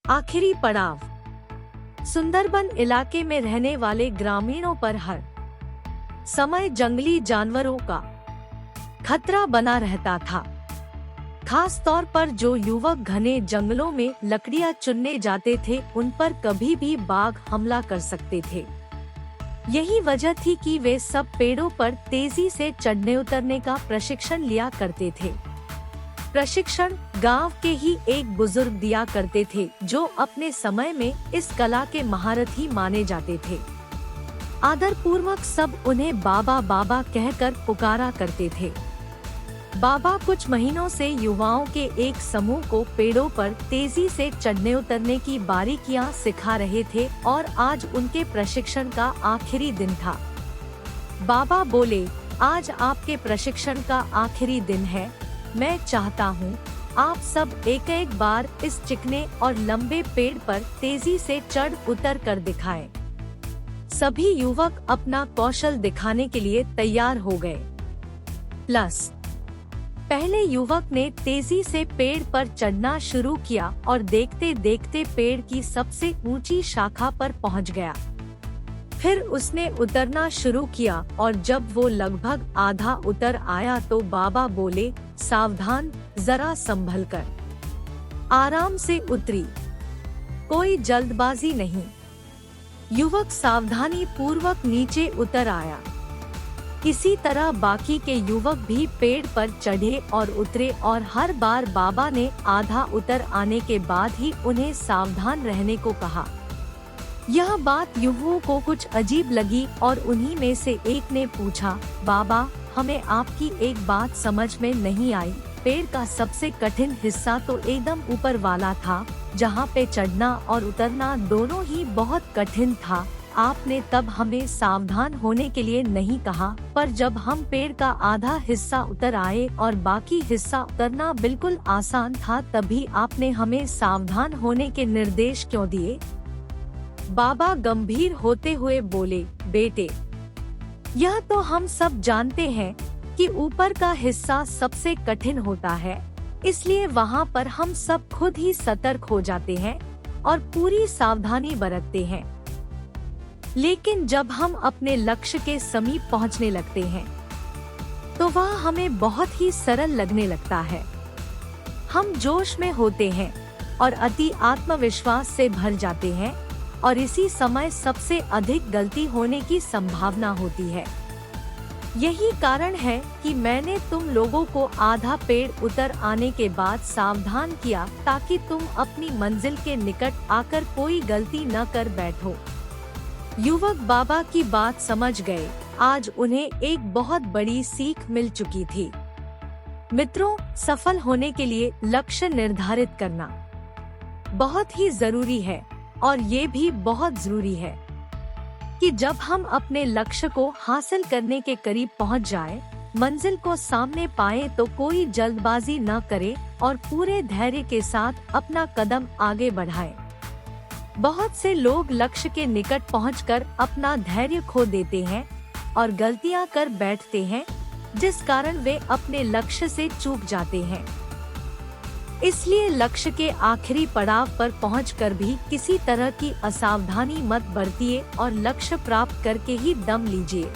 आखिरी पड़ाव। सुंदरबन इलाके में रहने वाले ग्रामीणों पर हर समय जंगली जानवरों का खतरा बना रहता था। खास तौर पर जो युवक घने जंगलों में लकड़ियां चुनने जाते थे, उन पर कभी भी बाघ हमला कर सकते थे। यही वजह थी कि वे सब पेड़ों पर तेजी से चढ़ने उतरने का प्रशिक्षण लिया करते थे। प्रशिक्षण गांव के ही एक बुजुर्ग दिया करते थे, जो अपने समय में इस कला के महारथी माने जाते थे। आदर पूर्वक सब उन्हें बाबा बाबा कहकर पुकारा करते थे। बाबा कुछ महीनों से युवाओं के एक समूह को पेड़ों पर तेजी से चढ़ने उतरने की बारीकियां सिखा रहे थे और आज उनके प्रशिक्षण का आखिरी दिन था। बाबा बोले, आज आपके प्रशिक्षण का आखिरी दिन है। मैं चाहता हूँ आप सब एक एक बार इस चिकने और लंबे पेड़ पर तेजी से चढ़ उतर कर दिखाएं। सभी युवक अपना कौशल दिखाने के लिए तैयार हो गए। पहले युवक ने तेजी से पेड़ पर चढ़ना शुरू किया और देखते देखते पेड़ की सबसे ऊंची शाखा पर पहुंच गया। फिर उसने उतरना शुरू किया और जब वो लगभग आधा उतर आया तो बाबा बोले, सावधान, जरा संभल कर, आराम से उतरी, कोई जल्दबाजी नहीं। युवक सावधानी पूर्वक नीचे उतर आया। इसी तरह बाकी के युवक भी पेड़ पर चढ़े और उतरे और हर बार बाबा ने आधा उतर आने के बाद ही उन्हें सावधान रहने को कहा। यह बात युवकों को कुछ अजीब लगी और उन्हीं में से एक ने पूछा, बाबा, हमें आपकी एक बात समझ में नहीं आई। पेड़ का सबसे कठिन हिस्सा तो एकदम ऊपर वाला था, जहाँ पे चढ़ना और उतरना दोनों ही बहुत कठिन था। आपने तब हमें सावधान होने के लिए नहीं कहा, पर जब हम पेड़ का आधा हिस्सा उतर आए और बाकी हिस्सा उतरना बिल्कुल आसान था, तभी आपने हमें सावधान होने के निर्देश क्यों दिए? बाबा गंभीर होते हुए बोले, बेटे, यह तो हम सब जानते हैं कि ऊपर का हिस्सा सबसे कठिन होता है, इसलिए वहाँ पर हम सब खुद ही सतर्क हो जाते हैं और पूरी सावधानी बरतते हैं। लेकिन जब हम अपने लक्ष्य के समीप पहुँचने लगते हैं तो वह हमें बहुत ही सरल लगने लगता है। हम जोश में होते हैं और अति आत्मविश्वास से भर जाते हैं और इसी समय सबसे अधिक गलती होने की संभावना होती है। यही कारण है कि मैंने तुम लोगों को आधा पेड़ उतर आने के बाद सावधान किया, ताकि तुम अपनी मंजिल के निकट आकर कोई गलती न कर बैठो। युवक बाबा की बात समझ गए। आज उन्हें एक बहुत बड़ी सीख मिल चुकी थी। मित्रों, सफल होने के लिए लक्ष्य निर्धारित करना बहुत ही जरूरी है और ये भी बहुत जरूरी है कि जब हम अपने लक्ष्य को हासिल करने के करीब पहुंच जाएं, मंजिल को सामने पाएं, तो कोई जल्दबाजी न करे और पूरे धैर्य के साथ अपना कदम आगे बढ़ाएं। बहुत से लोग लक्ष्य के निकट पहुंचकर अपना धैर्य खो देते हैं और गलतियां कर बैठते हैं, जिस कारण वे अपने लक्ष्य से चूक जाते हैं। इसलिए लक्ष्य के आखिरी पड़ाव पर पहुंचकर भी किसी तरह की असावधानी मत बरतिए और लक्ष्य प्राप्त करके ही दम लीजिए।